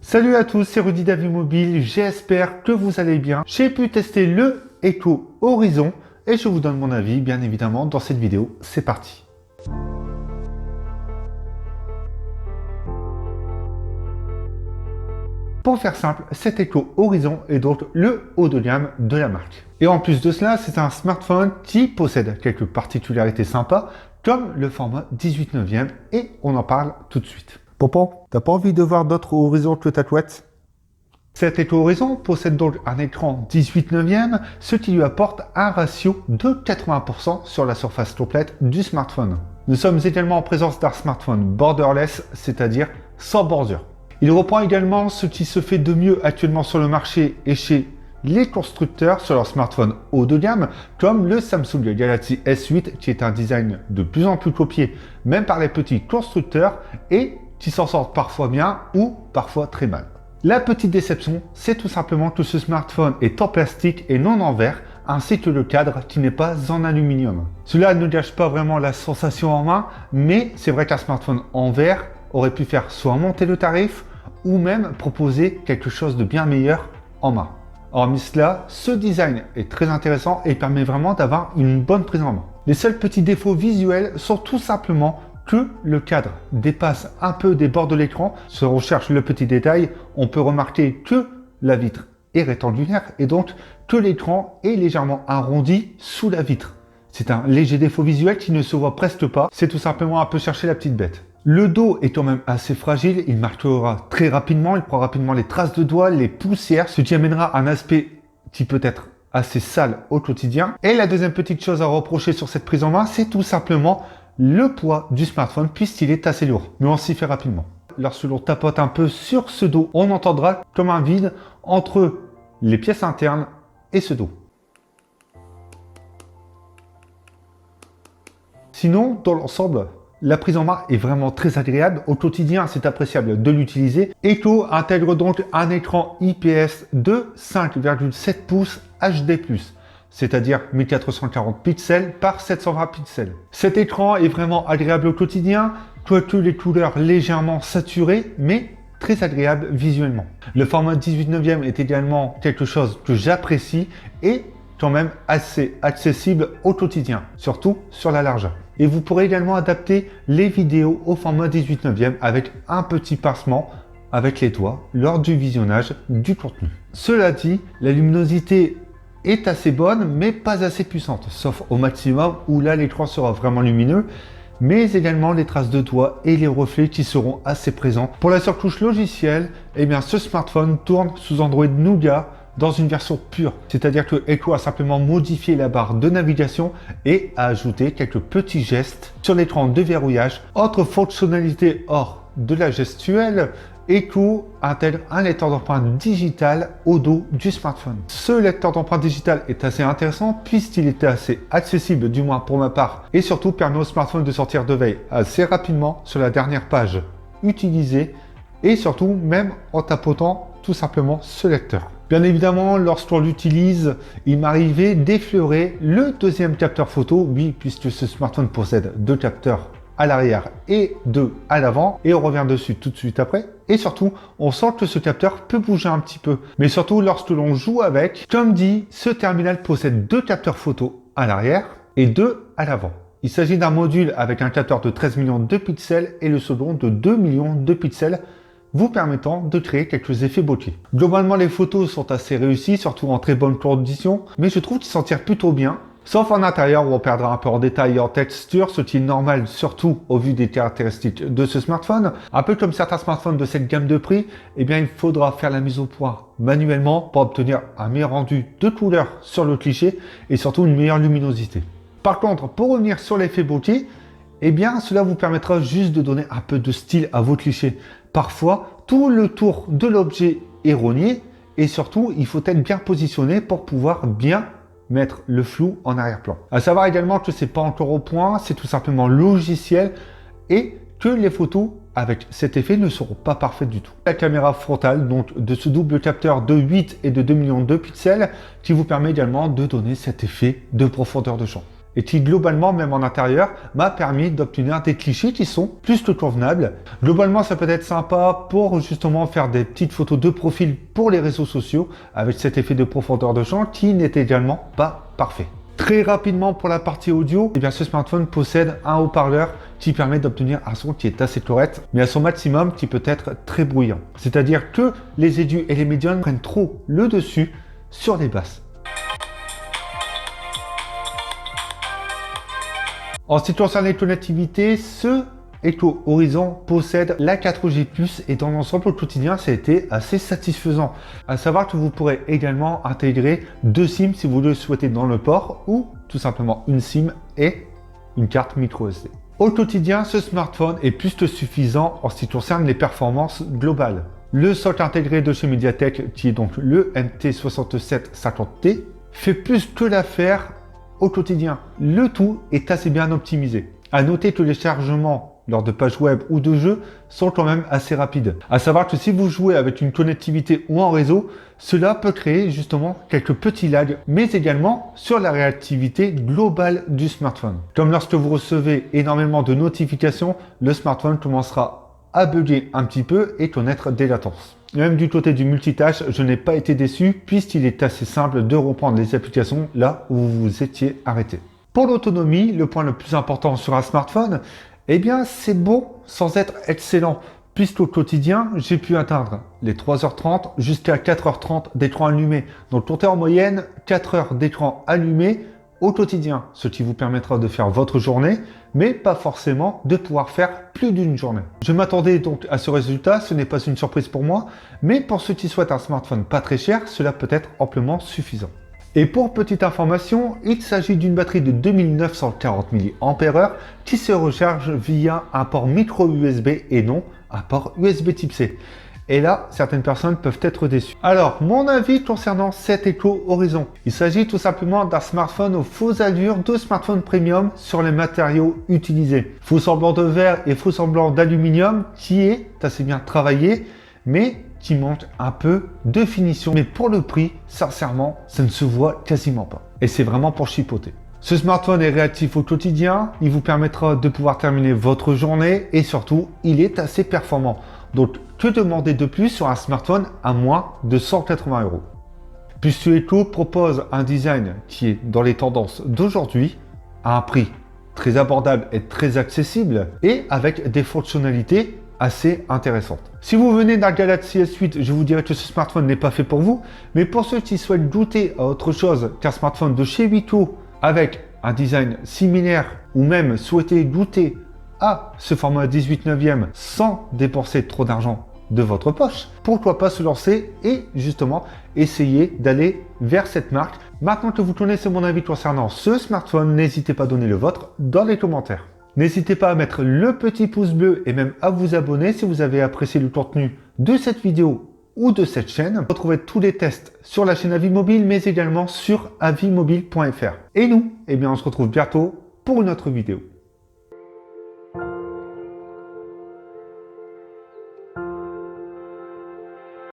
Salut à tous, c'est Rudy d'Avimobile, j'espère que vous allez bien. J'ai pu tester le Echo Horizon et je vous donne mon avis bien évidemment dans cette vidéo. C'est parti. Pour faire simple, cet Echo Horizon est donc le haut de gamme de la marque. Et en plus de cela, c'est un smartphone qui possède quelques particularités sympas comme le format 18/9 et on en parle tout de suite. Pompon, t'as pas envie de voir d'autres horizons que ta couette? Cet Echo Horizon possède donc un écran 18/9, ce qui lui apporte un ratio de 80% sur la surface complète du smartphone. Nous sommes également en présence d'un smartphone borderless, c'est-à-dire sans bordure. Il reprend également ce qui se fait de mieux actuellement sur le marché et chez les constructeurs sur leurs smartphones haut de gamme, comme le Samsung Galaxy S8, qui est un design de plus en plus copié, même par les petits constructeurs, et qui s'en sortent parfois bien ou parfois très mal. La petite déception, c'est tout simplement que ce smartphone est en plastique et non en verre, ainsi que le cadre qui n'est pas en aluminium. Cela ne gâche pas vraiment la sensation en main, mais c'est vrai qu'un smartphone en verre aurait pu faire soit monter le tarif, ou même proposer quelque chose de bien meilleur en main. Hormis cela, ce design est très intéressant et permet vraiment d'avoir une bonne prise en main. Les seuls petits défauts visuels sont tout simplement que le cadre dépasse un peu des bords de l'écran. Si on recherche le petit détail, on peut remarquer que la vitre est rectangulaire et donc que l'écran est légèrement arrondi sous la vitre. C'est un léger défaut visuel qui ne se voit presque pas, c'est tout simplement un peu chercher la petite bête. Le dos est quand même assez fragile, il marquera très rapidement, il prend rapidement les traces de doigts, les poussières, ce qui amènera un aspect qui peut être assez sale au quotidien. Et la deuxième petite chose à reprocher sur cette prise en main, c'est tout simplement le poids du smartphone puisqu'il est assez lourd, mais on s'y fait rapidement. Lorsque l'on tapote un peu sur ce dos, on entendra comme un vide entre les pièces internes et ce dos. Sinon, dans l'ensemble, la prise en main est vraiment très agréable. Au quotidien, c'est appréciable de l'utiliser. Echo intègre donc un écran IPS de 5,7 pouces HD+. C'est-à-dire 1440 pixels par 720 pixels. Cet écran est vraiment agréable au quotidien, quoique les couleurs légèrement saturées, mais très agréable visuellement. Le format 18/9 est également quelque chose que j'apprécie et quand même assez accessible au quotidien, surtout sur la largeur. Et vous pourrez également adapter les vidéos au format 18/9 avec un petit pincement avec les doigts lors du visionnage du contenu. Cela dit, la luminosité est assez bonne mais pas assez puissante, sauf au maximum où là l'écran sera vraiment lumineux, mais également les traces de doigts et les reflets qui seront assez présents. Pour la surcouche logicielle, eh bien ce smartphone tourne sous Android Nougat dans une version pure, c'est-à-dire que Echo a simplement modifié la barre de navigation et a ajouté quelques petits gestes sur l'écran de verrouillage. Autre fonctionnalité hors de la gestuelle, Echo intègre un lecteur d'empreintes digital au dos du smartphone. Ce lecteur d'empreintes digital est assez intéressant puisqu'il est assez accessible, du moins pour ma part, et surtout permet au smartphone de sortir de veille assez rapidement sur la dernière page utilisée et surtout même en tapotant tout simplement ce lecteur. Bien évidemment, lorsqu'on l'utilise, il m'arrivait d'effleurer le deuxième capteur photo, oui, puisque ce smartphone possède deux capteurs à l'arrière et deux à l'avant, et on revient dessus tout de suite après. Et surtout, on sent que ce capteur peut bouger un petit peu, mais surtout lorsque l'on joue avec. Comme dit, ce terminal possède deux capteurs photo à l'arrière et deux à l'avant. Il s'agit d'un module avec un capteur de 13 millions de pixels et le second de 2 millions de pixels, vous permettant de créer quelques effets bokeh. Globalement, les photos sont assez réussies, surtout en très bonne condition, mais je trouve qu'ils s'en tirent plutôt bien, sauf en intérieur où on perdra un peu en détail et en texture, ce qui est normal surtout au vu des caractéristiques de ce smartphone. Un peu comme certains smartphones de cette gamme de prix, eh bien il faudra faire la mise au point manuellement pour obtenir un meilleur rendu de couleur sur le cliché et surtout une meilleure luminosité. Par contre, pour revenir sur l'effet bokeh, eh bien cela vous permettra juste de donner un peu de style à vos clichés. Parfois, tout le tour de l'objet est rogné et surtout, il faut être bien positionné pour pouvoir bien mettre le flou en arrière-plan. À savoir également que c'est pas encore au point, c'est tout simplement logiciel et que les photos avec cet effet ne seront pas parfaites du tout. La caméra frontale, donc de ce double capteur de 8 et de 2 millions de pixels qui vous permet également de donner cet effet de profondeur de champ. et qui globalement, même en intérieur, m'a permis d'obtenir des clichés qui sont plus que convenables. Globalement, ça peut être sympa pour justement faire des petites photos de profil pour les réseaux sociaux avec cet effet de profondeur de champ qui n'est également pas parfait. Très rapidement pour la partie audio, eh bien ce smartphone possède un haut-parleur qui permet d'obtenir un son qui est assez correct, mais à son maximum qui peut être très bruyant. C'est-à-dire que les aigus et les médiums prennent trop le dessus sur les basses. En ce qui concerne les connectivités, ce Echo Horizon possède la 4G+, et dans l'ensemble au quotidien, ça a été assez satisfaisant. À savoir que vous pourrez également intégrer 2 SIM si vous le souhaitez dans le port, ou tout simplement une SIM et une carte micro SD. Au quotidien, ce smartphone est plus que suffisant en ce qui concerne les performances globales. Le socle intégré de chez MediaTek, qui est donc le MT6750T, fait plus que l'affaire au quotidien. Le tout est assez bien optimisé. À noter que les chargements lors de pages web ou de jeux sont quand même assez rapides. À savoir que si vous jouez avec une connectivité ou en réseau, cela peut créer justement quelques petits lags, mais également sur la réactivité globale du smartphone. Comme lorsque vous recevez énormément de notifications, le smartphone commencera à bugger un petit peu et connaître des latences. Même du côté du multitâche, je n'ai pas été déçu puisqu'il est assez simple de reprendre les applications là où vous vous étiez arrêté. Pour l'autonomie, le point le plus important sur un smartphone, eh bien c'est bon sans être excellent, puisqu'au quotidien, j'ai pu atteindre les 3h30 jusqu'à 4h30 d'écran allumé. Donc comptez en moyenne 4 heures d'écran allumé au quotidien, ce qui vous permettra de faire votre journée, mais pas forcément de pouvoir faire plus d'une journée. Je m'attendais donc à ce résultat, ce n'est pas une surprise pour moi, mais pour ceux qui souhaitent un smartphone pas très cher, cela peut être amplement suffisant. Et pour petite information, il s'agit d'une batterie de 2940 mAh qui se recharge via un port micro USB et non un port USB type C. Et là, certaines personnes peuvent être déçues. Alors, mon avis concernant cet Echo Horizon. Il s'agit tout simplement d'un smartphone aux fausses allures de smartphone premium sur les matériaux utilisés. Faux semblant de verre et faux semblant d'aluminium qui est assez bien travaillé, mais qui manque un peu de finition. Mais pour le prix, sincèrement, ça ne se voit quasiment pas. Et c'est vraiment pour chipoter. Ce smartphone est réactif au quotidien, il vous permettra de pouvoir terminer votre journée et surtout, il est assez performant. Donc, que demander de plus sur un smartphone à moins de 180 €? Puisque Echo propose un design qui est dans les tendances d'aujourd'hui, à un prix très abordable et très accessible, et avec des fonctionnalités assez intéressante. Si vous venez d'un Galaxy S8, je vous dirais que ce smartphone n'est pas fait pour vous, mais pour ceux qui souhaitent goûter à autre chose qu'un smartphone de chez Echo avec un design similaire ou même souhaiter goûter à ce format 18/9 sans dépenser trop d'argent de votre poche, pourquoi pas se lancer et justement essayer d'aller vers cette marque. Maintenant que vous connaissez mon avis concernant ce smartphone, n'hésitez pas à donner le vôtre dans les commentaires. N'hésitez pas à mettre le petit pouce bleu et même à vous abonner si vous avez apprécié le contenu de cette vidéo ou de cette chaîne. Retrouvez tous les tests sur la chaîne Avis Mobile, mais également sur avismobile.fr. Et nous, eh bien, on se retrouve bientôt pour une autre vidéo.